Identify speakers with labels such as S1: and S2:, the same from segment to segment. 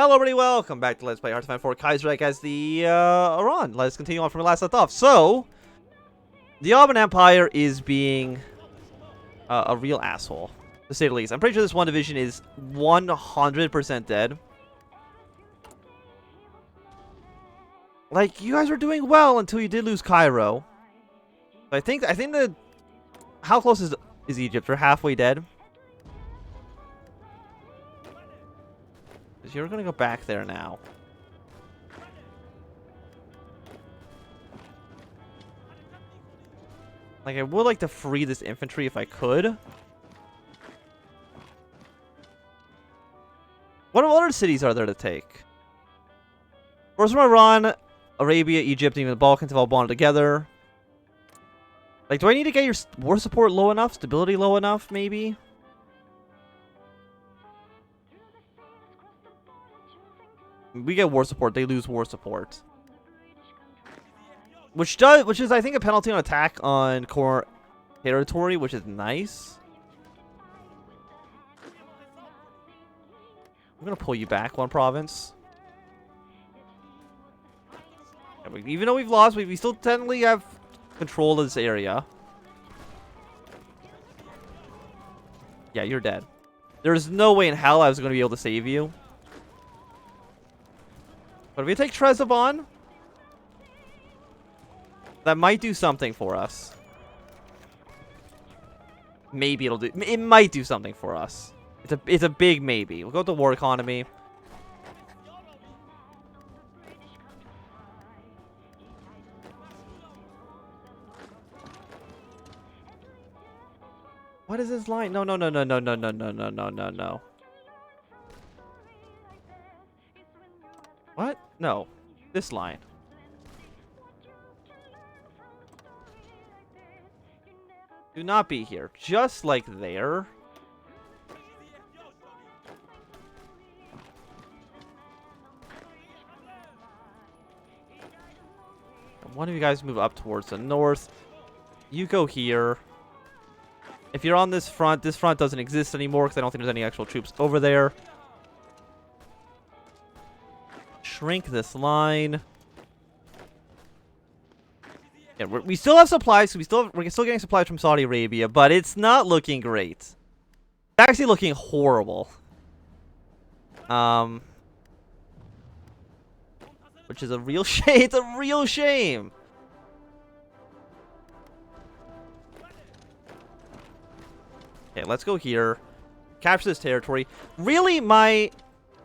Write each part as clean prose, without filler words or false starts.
S1: Hello everybody, welcome back to Let's Play HOI4 Kaiserreich as the Iran. Let's continue on from the last left off. So, the Ottoman Empire is being a real asshole, to say the least. I'm pretty sure this one division is 100% dead. Like, you guys were doing well until you did lose Cairo. I think that... How close is Egypt? We're halfway dead. You're gonna go back there now. Like, I would like to free this infantry if I could. What other cities are there to take? Of course, from Iran, Arabia, Egypt, and even the Balkans have all bonded together. Like, do I need to get your war support low enough? Stability low enough, maybe? We get war support, they lose war support. Which is I think a penalty on attack on core territory, which is nice. I'm gonna pull you back one province. Even though we've lost, we still technically have control of this area. Yeah, you're dead. There's no way in hell I was gonna be able to save you. But if we take Trebizond, that might do something for us. Maybe it'll do. It might do something for us. It's a big maybe. We'll go to war economy. What is this line? No. What? No. This line. Do not be here. Just like there. And one of you guys move up towards the north. You go here. If you're on this front doesn't exist anymore because I don't think there's any actual troops over there. Shrink this line. Yeah, we still have supplies. We're still getting supplies from Saudi Arabia, but it's not looking great. It's actually looking horrible. Which is a real shame. It's a real shame. Okay, let's go here. Capture this territory. Really, my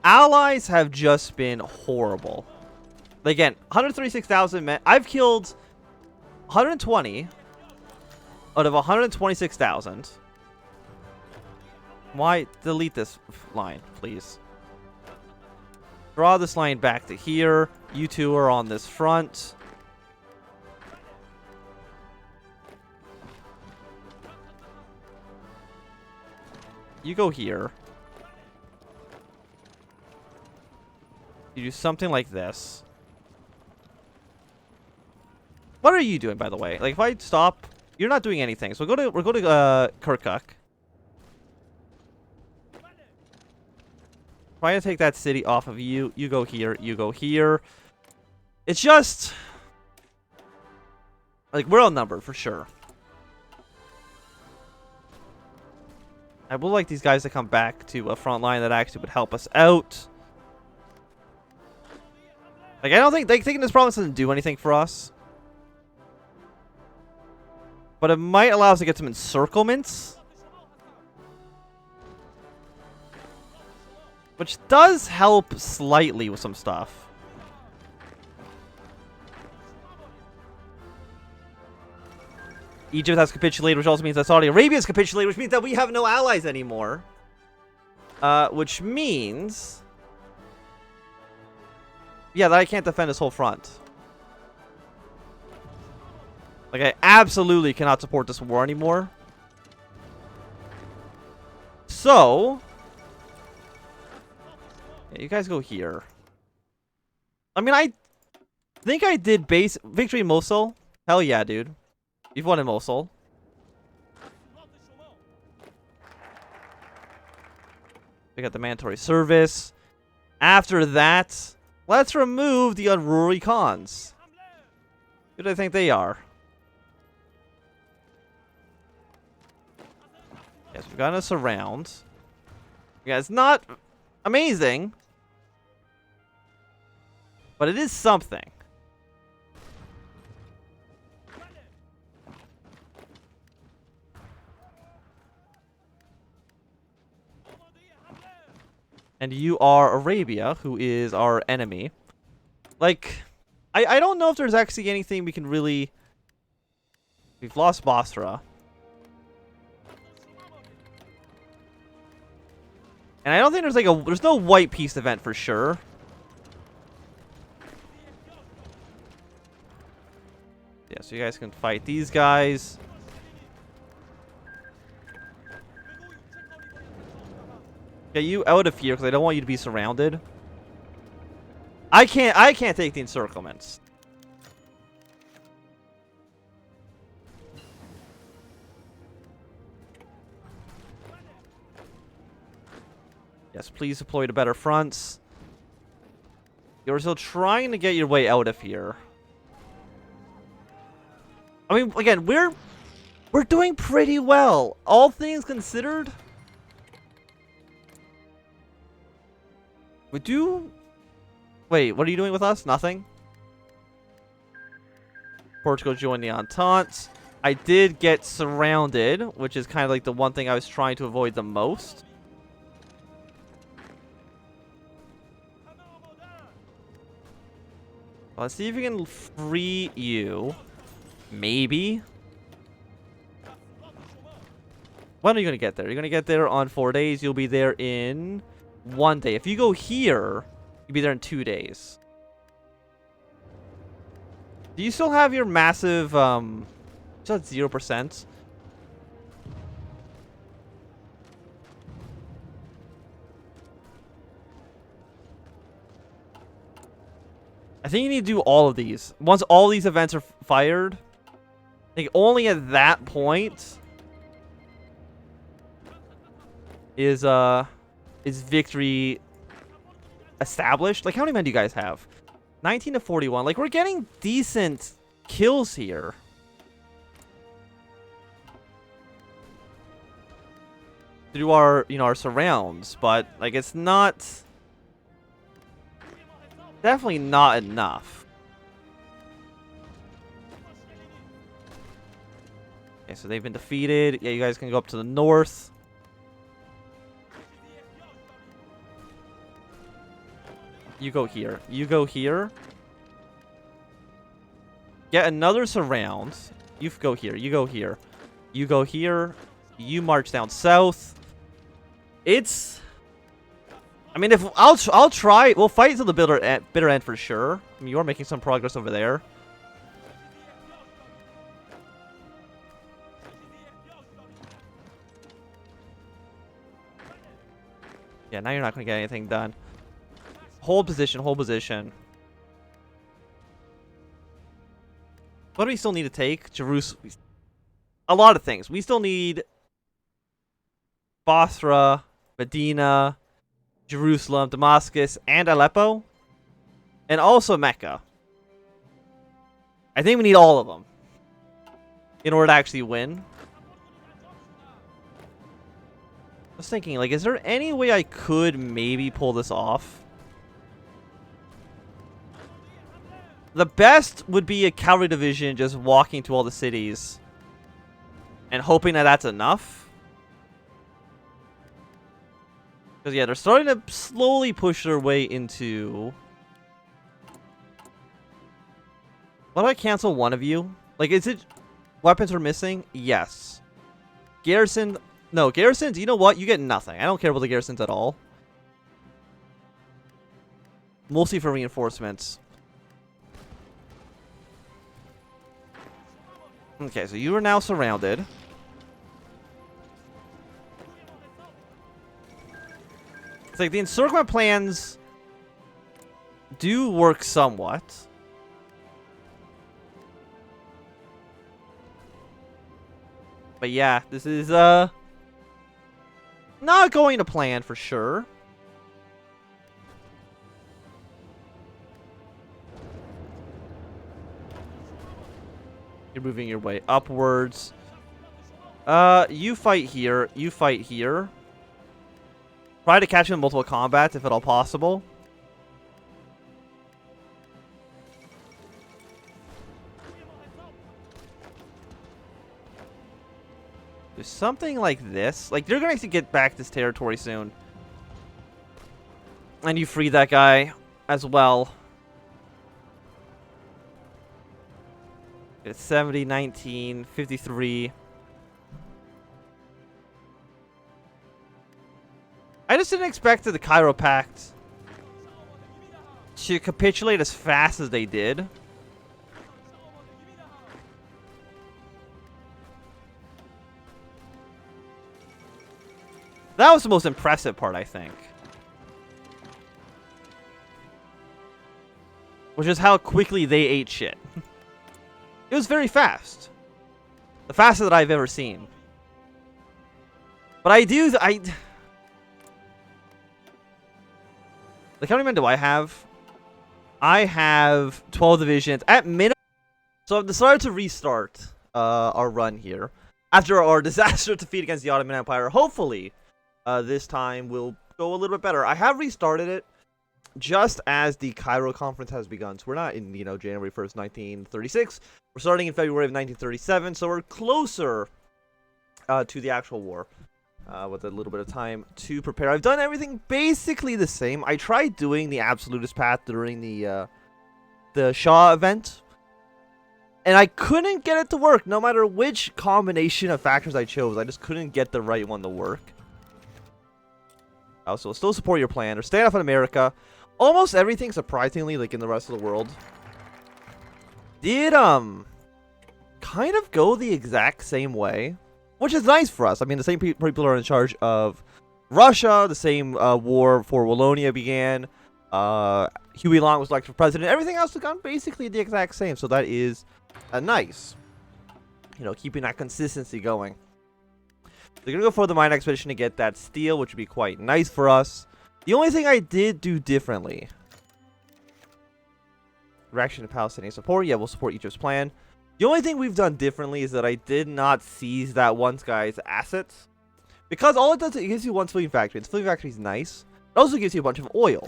S1: allies have just been horrible. Again, 136,000 men. I've killed 120 out of 126,000. Why? Delete this line, please. Draw this line back to here. You two are on this front. You go here. You do something like this. What are you doing, by the way? Like, if I stop, you're not doing anything. So we'll go to Kirkuk. Try to take that city off of you. You go here. You go here. It's just like we're outnumbered for sure. I would like these guys to come back to a front line that actually would help us out. Like, I don't think taking this province doesn't do anything for us. But it might allow us to get some encirclements. Which does help slightly with some stuff. Egypt has capitulated, which also means that Saudi Arabia has capitulated, which means that we have no allies anymore. Which means... yeah, that I can't defend this whole front. Like, I absolutely cannot support this war anymore. So... yeah, you guys go here. I mean, I think I did base... victory in Mosul. Hell yeah, dude. You've won in Mosul. We got the mandatory service. After that, let's remove the unruly cons. Who do I think they are? Yes, we've got a surround. Yeah, it's not amazing, but it is something. And you are Arabia, who is our enemy. Like, I don't know if there's actually anything we can really... We've lost Basra. And I don't think there's like there's no white peace event for sure. Yeah, so you guys can fight these guys. Get you out of here because I don't want you to be surrounded. I can't take the encirclements. Yes, please deploy to better fronts. You're still trying to get your way out of here. I mean, again, we're doing pretty well, all things considered. We do... Wait, what are you doing with us? Nothing? Portugal joined the Entente. I did get surrounded, which is kind of like the one thing I was trying to avoid the most. Let's see if we can free you. Maybe. When are you going to get there? You're going to get there on 4 days. You'll be there in 1 day. If you go here, you'll be there in 2 days. Do you still have your massive, still at 0%? I think you need to do all of these. Once all these events are fired, I think only at that point is victory established. Like, how many men do you guys have? 19 to 41. Like, we're getting decent kills here. Through our, our surrounds, but like it's not... Definitely not enough. Okay, so they've been defeated. Yeah, you guys can go up to the north. You go here. You go here. Get another surround. You go here. You go here. You go here. You march down south. It's... I mean, if I'll try. We'll fight to the bitter end for sure. I mean, you are making some progress over there. Yeah, now you're not going to get anything done. Hold position, hold position. What do we still need to take? Jerusalem. A lot of things. We still need Basra, Medina, Jerusalem, Damascus, and Aleppo. And also Mecca. I think we need all of them in order to actually win. I was thinking, like, is there any way I could maybe pull this off? The best would be a cavalry division just walking to all the cities and hoping that that's enough. Because, yeah, they're starting to slowly push their way into... Why do I cancel one of you? Like, is it... Weapons are missing? Yes. Garrison... No, garrisons, you know what? You get nothing. I don't care about the garrisons at all. Mostly for reinforcements. Okay, so you are now surrounded. It's like the encirclement plans do work somewhat. But yeah, this is not going to plan for sure. You're moving your way upwards. You fight here. You fight here. Try to catch him in multiple combats if at all possible. Do something like this. Like, you're going to get back this territory soon. And you free that guy as well. It's 70, 19, 53. I just didn't expect the Cairo Pact to capitulate as fast as they did. That was the most impressive part, I think. Which is how quickly they ate shit. It was very fast. The fastest that I've ever seen. But like, how many men do I have? I have 12 divisions at minimum. So I've decided to restart our run here. After our disastrous defeat against the Ottoman Empire, hopefully this time will go a little bit better. I have restarted it just as the Cairo conference has begun. So we're not in, January 1st, 1936. We're starting in February of 1937. So we're closer to the actual war with a little bit of time to prepare. I've done everything basically the same. I tried doing the absolutist path during the Shah event, and I couldn't get it to work. No matter which combination of factors I chose, I just couldn't get the right one to work. Also, still support your plan or stand up in America. Almost everything, surprisingly, like in the rest of the world, did kind of go the exact same way, which is nice for us. I mean, the same people are in charge of Russia. The same war for Wallonia began. Huey Long was elected for president. Everything else has gone basically the exact same. So that is nice. Keeping that consistency going. They're going to go for the mine expedition to get that steel, which would be quite nice for us. The only thing I did do differently. Reaction to Palestinian support. Yeah, we'll support Egypt's plan. The only thing we've done differently is that I did not seize that one guy's assets. Because all it does, it gives you one civilian factory. And civilian factory is nice. It also gives you a bunch of oil.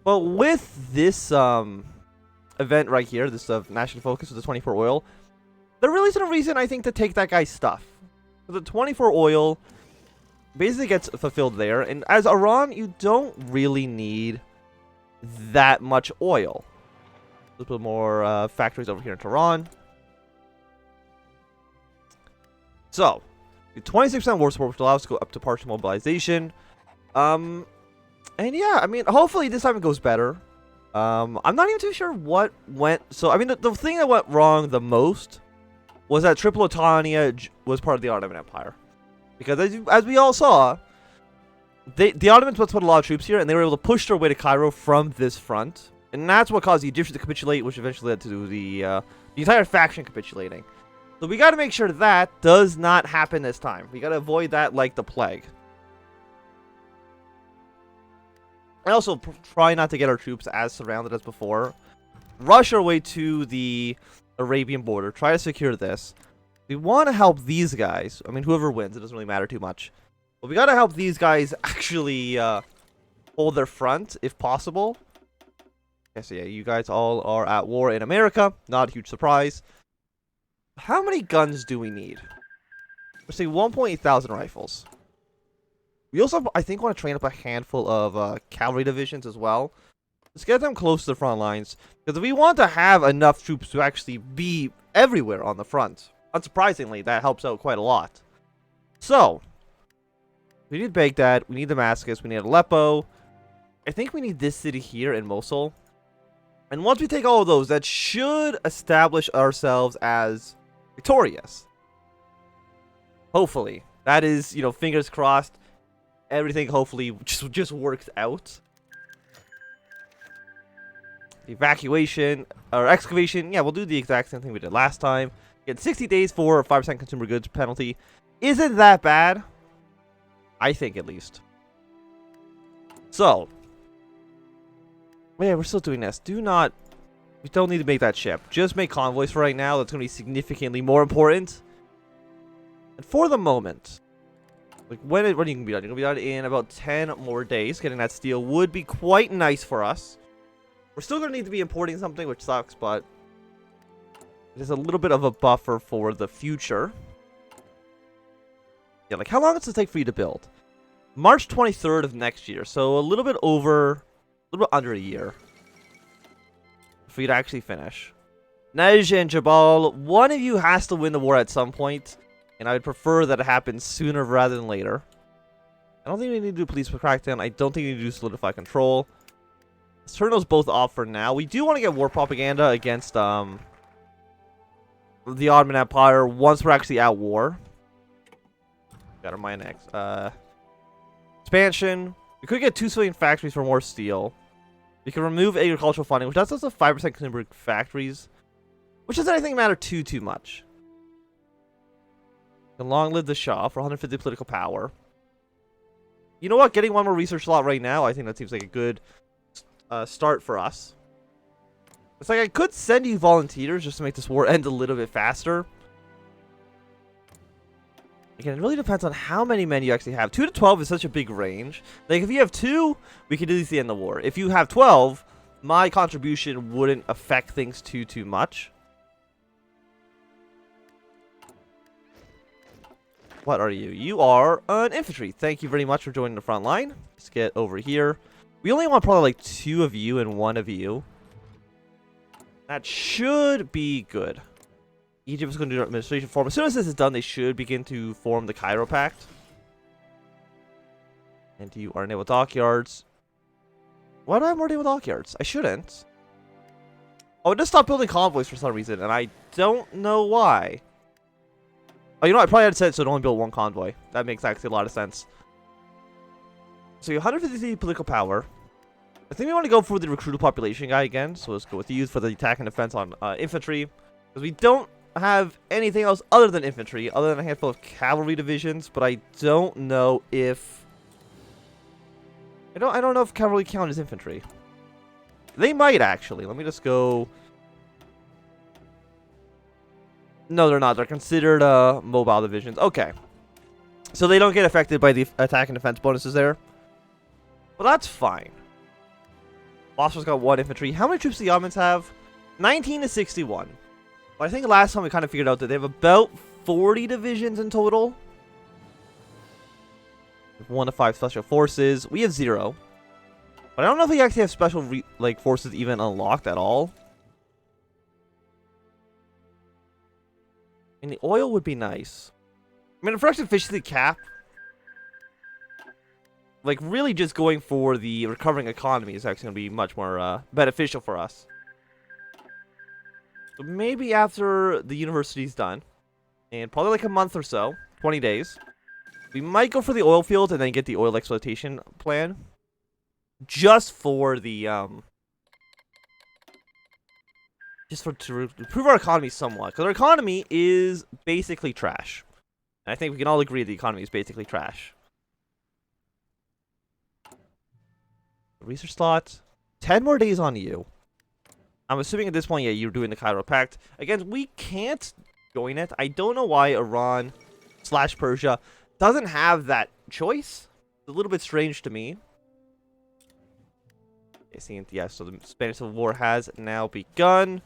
S1: But with this event right here, this national focus with the 24 oil, there really isn't a reason, I think, to take that guy's stuff. The 24 oil basically gets fulfilled there, and as Iran, you don't really need that much oil. Let's put more factories over here in Tehran. So, 26% war support, which allows us to go up to partial mobilization. And yeah, I mean, hopefully this time it goes better. I'm not even too sure what went. So, I mean, the thing that went wrong the most was that Tripolitania was part of the Ottoman Empire. Because as we all saw, the Ottomans put a lot of troops here, and they were able to push their way to Cairo from this front. And that's what caused the Egyptians to capitulate, which eventually led to the entire faction capitulating. So we got to make sure that does not happen this time. We got to avoid that like the plague. And also try not to get our troops as surrounded as before. Rush our way to the Arabian border. Try to secure this. We want to help these guys. I mean, whoever wins, it doesn't really matter too much. But we got to help these guys actually hold their front, if possible. Okay, so yeah, you guys all are at war in America. Not a huge surprise. How many guns do we need? Let's say 1.8 thousand rifles. We also, I think, want to train up a handful of cavalry divisions as well. Let's get them close to the front lines. Because we want to have enough troops to actually be everywhere on the front. Unsurprisingly, that helps out quite a lot. So, we need Baghdad, we need Damascus, we need Aleppo. I think we need this city here in Mosul. And once we take all of those, that should establish ourselves as victorious. Hopefully. That is, fingers crossed. Everything hopefully just works out. The evacuation, or excavation, yeah, we'll do the exact same thing we did last time. Get 60 days for a 5% consumer goods penalty. Isn't that bad? I think, at least. So. Yeah, we're still doing this. Do not We don't need to make that ship. Just make convoys for right now. That's going to be significantly more important. And for the moment, like when are you going to be done? You're going to be done in about 10 more days. Getting that steel would be quite nice for us. We're still going to need to be importing something, which sucks, but there's a little bit of a buffer for the future. Yeah, like how long does it take for you to build? March 23rd of next year, so a little bit under a year for you to actually finish. Nej and Jabal, one of you has to win the war at some point, and I would prefer that it happens sooner rather than later. I don't think we need to do police crackdown. I don't think we need to do solidify control. Let's turn those both off for now. We do want to get war propaganda against the Ottoman Empire once we're actually at war. Got our mine next. Expansion. We could get 2 civilian factories for more steel. We can remove agricultural funding, which does us a 5% consumer factories, which doesn't, I think, matter too much. And long live the Shah for 150 political power. You know what? Getting one more research slot right now, I think that seems like a good start for us. It's like I could send you volunteers just to make this war end a little bit faster. Again, it really depends on how many men you actually have. 2 to 12 is such a big range. Like, if you have 2, we can at least end the war. If you have 12, my contribution wouldn't affect things too much. What are you? You are an infantry. Thank you very much for joining the front line. Let's get over here. We only want probably like 2 of you and 1 of you. That should be good. Egypt is going to do administration form. As soon as this is done, they should begin to form the Cairo Pact. And you are naval dockyards. Why do I have more naval dockyards? I shouldn't. Oh, it just stopped building convoys for some reason, and I don't know why. Oh, you know what? I probably had said so it only built 1 convoy. That makes actually a lot of sense. So you 150 political power. I think we want to go for the recruited population guy again. So let's go with youth for the attack and defense on infantry. Because we don't have anything else other than infantry, other than a handful of cavalry divisions. But I don't know if... I don't know if cavalry count as infantry. They might actually. Let me just go... No, they're not. They're considered mobile divisions. Okay. So they don't get affected by the attack and defense bonuses there. Well, that's fine. Bosphorus got 1 infantry. How many troops do the Ottomans have? 19 to 61. But I think last time we kind of figured out that they have about 40 divisions in total. 1 to 5 special forces. We have 0. But I don't know if we actually have special forces even unlocked at all. And the oil would be nice. I mean, for extra efficiency cap, like really just going for the recovering economy is actually going to be much more beneficial for us. So maybe after the university's done, and probably like a month or so, 20 days, we might go for the oil field and then get the oil exploitation plan. Just for the, to improve our economy somewhat. Because our economy is basically trash. And I think we can all agree the economy is basically trash. Research slot. 10 more days on you. I'm assuming at this point, yeah, you're doing the Cairo Pact. Again, we can't join it. I don't know why Iran / Persia doesn't have that choice. It's a little bit strange to me. Yeah, so the Spanish Civil War has now begun.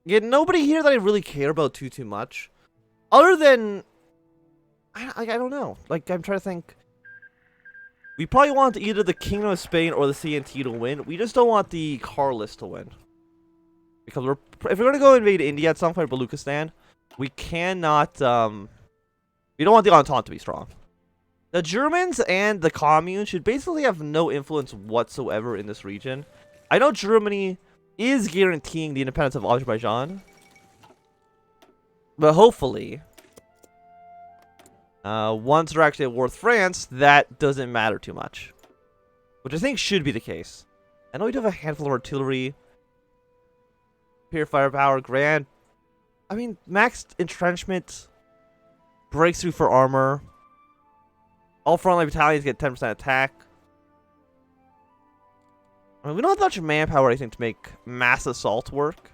S1: Yet nobody here that I really care about too much. Other than... I don't know. Like, I'm trying to think... We probably want either the Kingdom of Spain or the CNT to win. We just don't want the Carlists to win. Because if we're going to go invade India at some point, Baluchistan, we cannot... we don't want the Entente to be strong. The Germans and the Commune should basically have no influence whatsoever in this region. I know Germany is guaranteeing the independence of Azerbaijan. But hopefully, once they're actually at war with France, that doesn't matter too much. Which I think should be the case. I know we do have a handful of artillery. Pure firepower, grand. I mean, maxed entrenchment. Breakthrough for armor. All frontline battalions get 10% attack. I mean, we don't have much manpower, I think, to make mass assault work.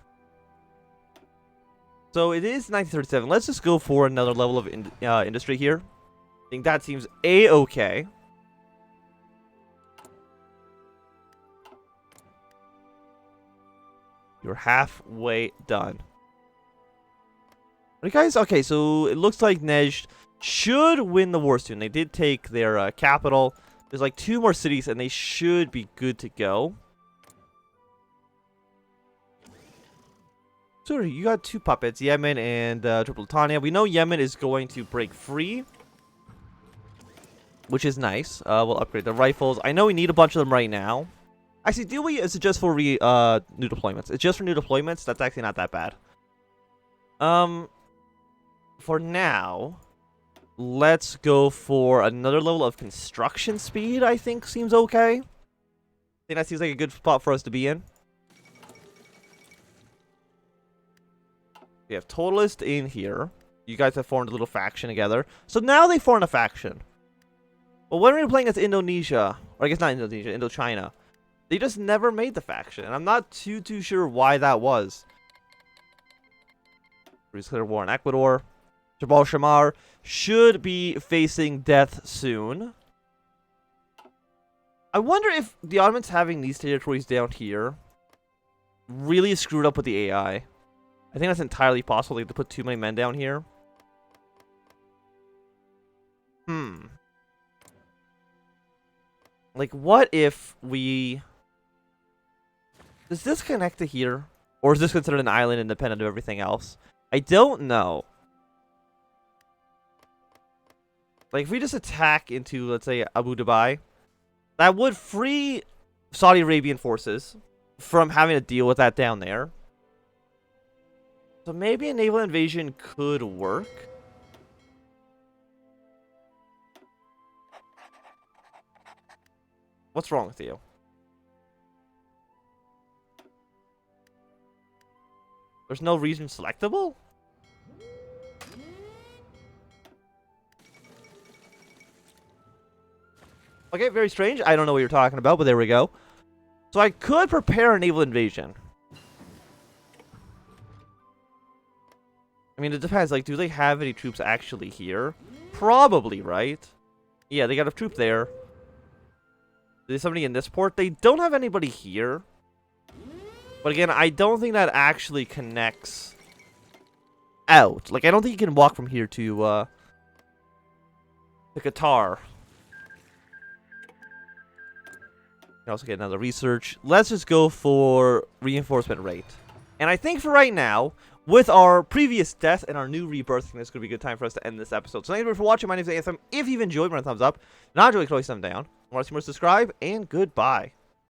S1: So it is 1937. Let's just go for another level of industry here. I think that seems a-okay. You're halfway done. Are you guys? Okay, so it looks like Nej should win the war soon. They did take their capital. There's like 2 more cities, and they should be good to go. Sorry, you got 2 puppets, Yemen and Tripolitania. We know Yemen is going to break free, which is nice. We'll upgrade the rifles. I know we need a bunch of them right now. Actually, do we? Is it just for new deployments? It's just for new deployments? That's actually not that bad. For now, let's go for another level of construction speed, I think seems okay. I think that seems like a good spot for us to be in. We have Totalist in here. You guys have formed a little faction together. So now they formed a faction. But when we were playing as Indonesia, or I guess not Indonesia, Indochina, they just never made the faction. And I'm not too sure why that was. Declare war in Ecuador. Jabal Shamar should be facing death soon. I wonder if the Ottomans having these territories down here really screwed up with the AI. I think that's entirely possible. They have to put too many men down here. Like, what if we... Does this connect to here? Or is this considered an island independent of everything else? I don't know. Like, if we just attack into, let's say, Abu Dhabi, that would free Saudi Arabian forces from having to deal with that down there. So maybe a naval invasion could work. What's wrong with you? There's no region selectable? Okay, very strange. I don't know what you're talking about, but there we go. So I could prepare a naval invasion. I mean, it depends. Like, do they have any troops actually here? Probably, right? Yeah, they got a troop there. There's somebody in this port. They don't have anybody here. But again, I don't think that actually connects out. Like, I don't think you can walk from here to Qatar. You can also get another research. Let's just go for reinforcement rate. And I think for right now, with our previous death and our new rebirth, I think this could be a good time for us to end this episode. So thank you for watching. My name is ASM. If you've enjoyed, run a thumbs up. Not enjoyed, throw a thumb down. Want to see more, subscribe, and goodbye.